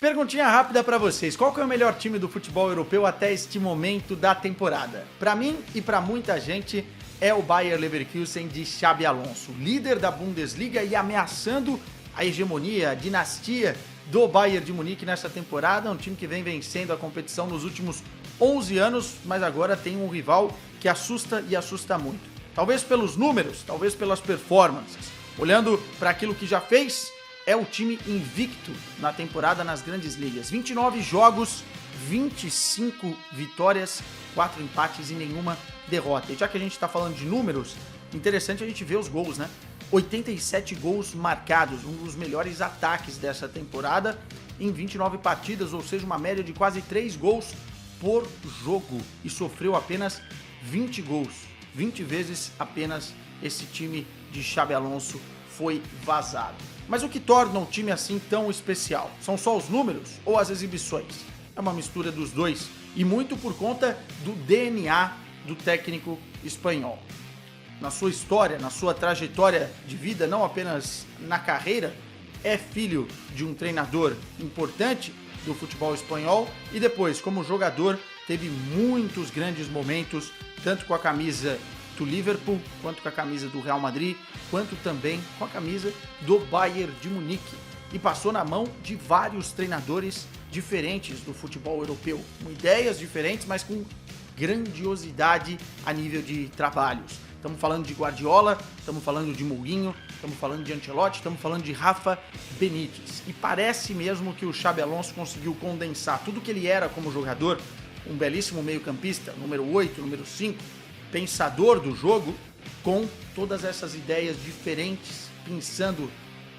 Perguntinha rápida pra vocês. Qual que é o melhor time do futebol europeu até este momento da temporada? Pra mim e pra muita gente é o Bayer Leverkusen de Xabi Alonso, líder da Bundesliga e ameaçando a hegemonia, a dinastia do Bayern de Munique nessa temporada. Um time que vem vencendo a competição nos últimos 11 anos, mas agora tem um rival que assusta e assusta muito. Talvez pelos números, talvez pelas performances. Olhando para aquilo que já fez, é o time invicto na temporada nas grandes ligas. 29 jogos, 25 vitórias, 4 empates e nenhuma derrota. E já que a gente está falando de números, interessante a gente ver os gols, né? 87 gols marcados, um dos melhores ataques dessa temporada em 29 partidas, ou seja, uma média de quase 3 gols por jogo. E sofreu apenas 20 gols. 20 vezes apenas esse time de Xabi Alonso foi vazado. Mas o que torna um time assim tão especial? São só os números ou as exibições? É uma mistura dos dois e muito por conta do DNA do técnico espanhol. Na sua história, na sua trajetória de vida, não apenas na carreira, é filho de um treinador importante do futebol espanhol e depois, como jogador, teve muitos grandes momentos, tanto com a camisa do Liverpool, quanto com a camisa do Real Madrid, quanto também com a camisa do Bayern de Munique. E passou na mão de vários treinadores diferentes do futebol europeu, com ideias diferentes, mas com grandiosidade a nível de trabalhos. Estamos falando de Guardiola, estamos falando de Mourinho, estamos falando de Ancelotti, estamos falando de Rafa Benítez. E parece mesmo que o Xabi Alonso conseguiu condensar tudo que ele era como jogador, um belíssimo meio-campista, número 8, número 5, pensador do jogo, com todas essas ideias diferentes, pensando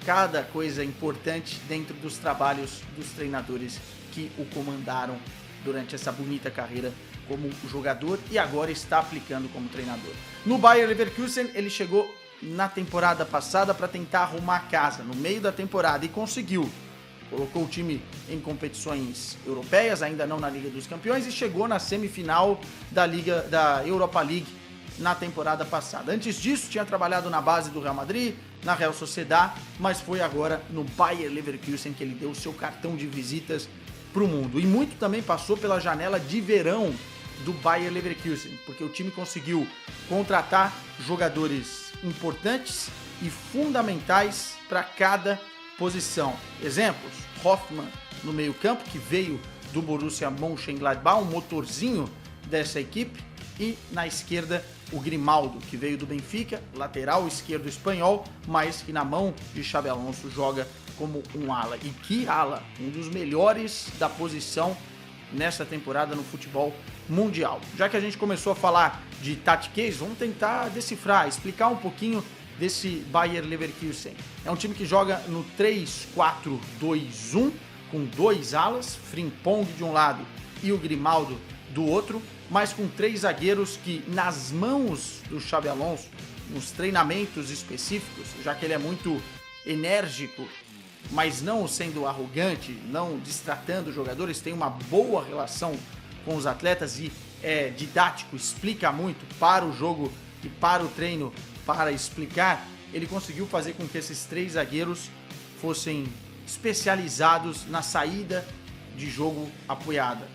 cada coisa importante dentro dos trabalhos dos treinadores que o comandaram durante essa bonita carreira como jogador e agora está aplicando como treinador. No Bayer Leverkusen, ele chegou na temporada passada para tentar arrumar a casa no meio da temporada e conseguiu. Colocou o time em competições europeias, ainda não na Liga dos Campeões, e chegou na semifinal da Europa League na temporada passada. Antes disso, tinha trabalhado na base do Real Madrid, na Real Sociedad, mas foi agora no Bayer Leverkusen que ele deu o seu cartão de visitas para o mundo. E muito também passou pela janela de verão do Bayer Leverkusen, porque o time conseguiu contratar jogadores importantes e fundamentais para cada posição. Exemplos: Hoffmann no meio-campo, que veio do Borussia Mönchengladbach, um motorzinho dessa equipe, e na esquerda o Grimaldo, que veio do Benfica, lateral esquerdo espanhol, mas que na mão de Xabi Alonso joga como um ala. E que ala! Um dos melhores da posição nessa temporada no futebol mundial. Já que a gente começou a falar de tactics, vamos tentar decifrar, explicar um pouquinho desse Bayer Leverkusen. É um time que joga no 3-4-2-1, com 2 alas, Frimpong de um lado e o Grimaldo do outro, mas com 3 zagueiros que, nas mãos do Xabi Alonso, nos treinamentos específicos, já que ele é muito enérgico, mas não sendo arrogante, não destratando os jogadores, tem uma boa relação com os atletas e é didático, explica muito para o jogo e para o treino, para explicar, ele conseguiu fazer com que esses 3 zagueiros fossem especializados na saída de jogo apoiada,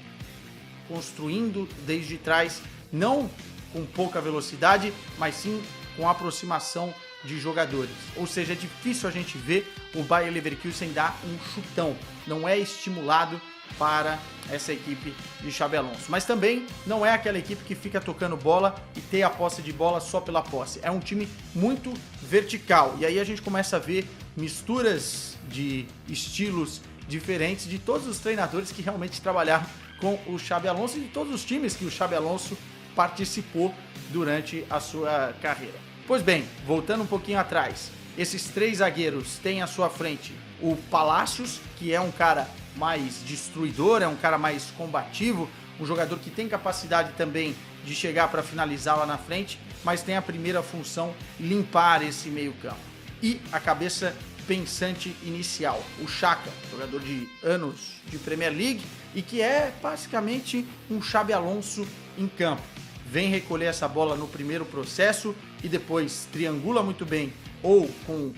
construindo desde trás, não com pouca velocidade, mas sim com aproximação de jogadores. Ou seja, é difícil a gente ver o Bayer Leverkusen dar um chutão, não é estimulado para essa equipe de Xabi Alonso. Mas também não é aquela equipe que fica tocando bola e tem a posse de bola só pela posse. É um time muito vertical. E aí a gente começa a ver misturas de estilos diferentes de todos os treinadores que realmente trabalharam com o Xabi Alonso e de todos os times que o Xabi Alonso participou durante a sua carreira. Pois bem, voltando um pouquinho atrás, esses 3 zagueiros têm à sua frente o Palacios, que é um cara mais destruidor, é um cara mais combativo, um jogador que tem capacidade também de chegar para finalizar lá na frente, mas tem a primeira função, limpar esse meio campo. E a cabeça pensante inicial, o Xhaka, jogador de anos de Premier League e que é basicamente um Xabi Alonso em campo. Vem recolher essa bola no primeiro processo e depois triangula muito bem ou com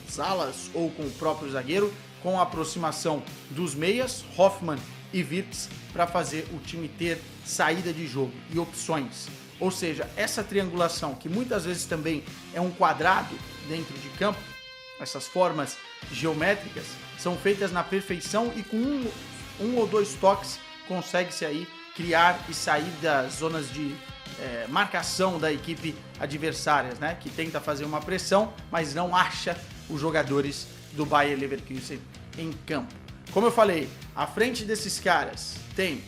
os alas ou com o próprio zagueiro com a aproximação dos meias, Hoffmann e Wirtz, para fazer o time ter saída de jogo e opções. Ou seja, essa triangulação, que muitas vezes também é um quadrado dentro de campo, essas formas geométricas, são feitas na perfeição e com um ou dois toques consegue-se aí criar e sair das zonas de marcação da equipe adversária, né? Que tenta fazer uma pressão, mas não acha os jogadores do Bayer Leverkusen em campo. Como eu falei, à frente desses caras tem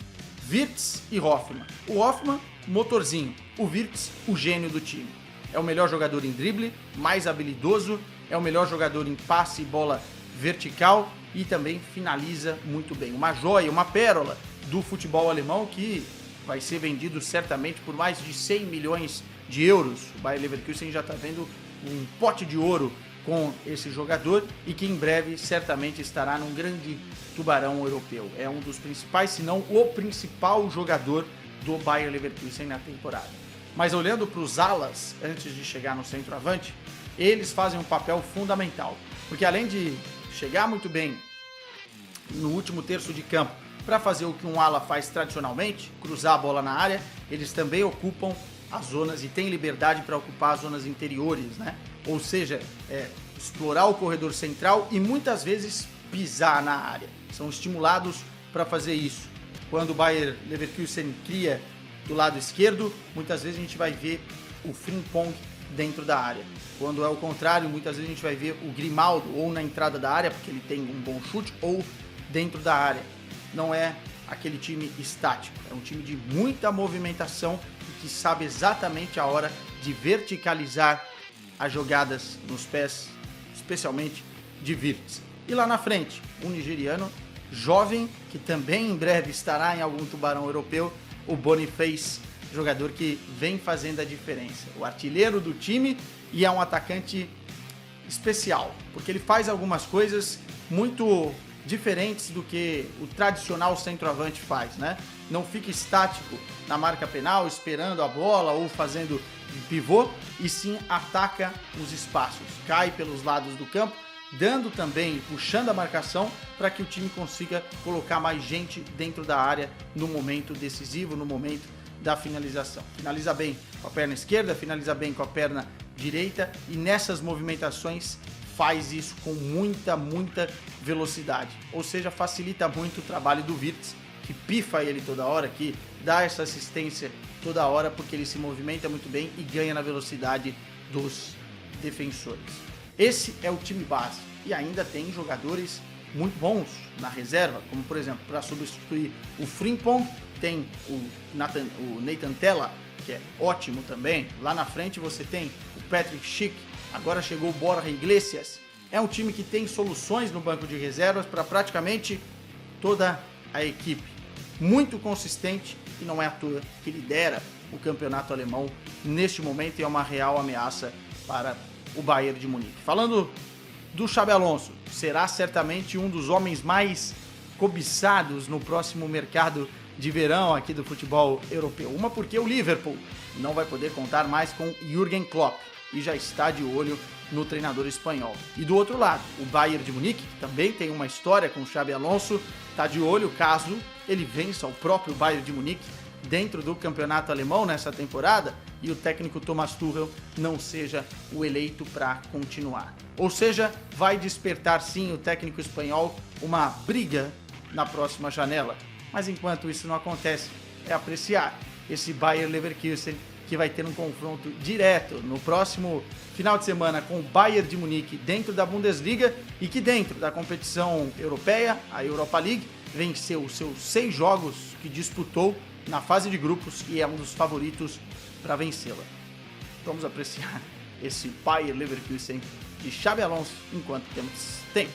Wirtz e Hoffmann. O Hoffmann, motorzinho. O Wirtz, o gênio do time. É o melhor jogador em drible, mais habilidoso, é o melhor jogador em passe e bola vertical e também finaliza muito bem. Uma joia, uma pérola do futebol alemão que vai ser vendido certamente por mais de 100 milhões de euros. O Bayer Leverkusen já está vendo um pote de ouro com esse jogador e que em breve certamente estará num grande tubarão europeu. É um dos principais, se não o principal jogador do Bayer Leverkusen na temporada. Mas olhando para os alas, antes de chegar no centroavante, eles fazem um papel fundamental, porque além de chegar muito bem no último terço de campo para fazer o que um ala faz tradicionalmente, cruzar a bola na área, eles também ocupam as zonas e têm liberdade para ocupar as zonas interiores, né? Ou seja, explorar o corredor central e muitas vezes pisar na área. São estimulados para fazer isso. Quando o Bayer Leverkusen cria do lado esquerdo, muitas vezes a gente vai ver o Frimpong dentro da área. Quando é o contrário, muitas vezes a gente vai ver o Grimaldo ou na entrada da área, porque ele tem um bom chute, ou dentro da área. Não é aquele time estático, é um time de muita movimentação e que sabe exatamente a hora de verticalizar as jogadas nos pés, especialmente de Wirtz. E lá na frente, um nigeriano jovem, que também em breve estará em algum tubarão europeu, o Boniface, jogador que vem fazendo a diferença. O artilheiro do time e é um atacante especial, porque ele faz algumas coisas muito diferentes do que o tradicional centroavante faz, né? Não fica estático na marca penal, esperando a bola ou fazendo pivô, e sim ataca os espaços, cai pelos lados do campo, dando também, puxando a marcação para que o time consiga colocar mais gente dentro da área no momento decisivo, no momento da finalização. Finaliza bem com a perna esquerda, finaliza bem com a perna direita e nessas movimentações faz isso com muita velocidade. Ou seja, facilita muito o trabalho do Wirtz, que pifa ele toda hora, que dá essa assistência toda hora, porque ele se movimenta muito bem e ganha na velocidade dos defensores. Esse é o time base. E ainda tem jogadores muito bons na reserva, como por exemplo, para substituir o Frimpong, tem o Nathan Tella, que é ótimo também. Lá na frente você tem o Patrick Schick, agora chegou o Borja Iglesias. É um time que tem soluções no banco de reservas para praticamente toda a equipe. Muito consistente e não é à toa que lidera o campeonato alemão neste momento e é uma real ameaça para o Bayern de Munique. Falando do Xabi Alonso, será certamente um dos homens mais cobiçados no próximo mercado de verão aqui do futebol europeu. Uma porque o Liverpool não vai poder contar mais com Jürgen Klopp e já está de olho no treinador espanhol. E do outro lado, o Bayern de Munique, que também tem uma história com o Xabi Alonso, está de olho caso ele vença o próprio Bayern de Munique dentro do campeonato alemão nessa temporada e o técnico Thomas Tuchel não seja o eleito para continuar. Ou seja, vai despertar sim o técnico espanhol uma briga na próxima janela. Mas enquanto isso não acontece, é apreciar esse Bayer Leverkusen que vai ter um confronto direto no próximo final de semana com o Bayern de Munique dentro da Bundesliga e que dentro da competição europeia, a Europa League, venceu os seus 6 jogos que disputou na fase de grupos e é um dos favoritos para vencê-la. Vamos apreciar esse Bayer Leverkusen de Xabi Alonso enquanto temos tempo.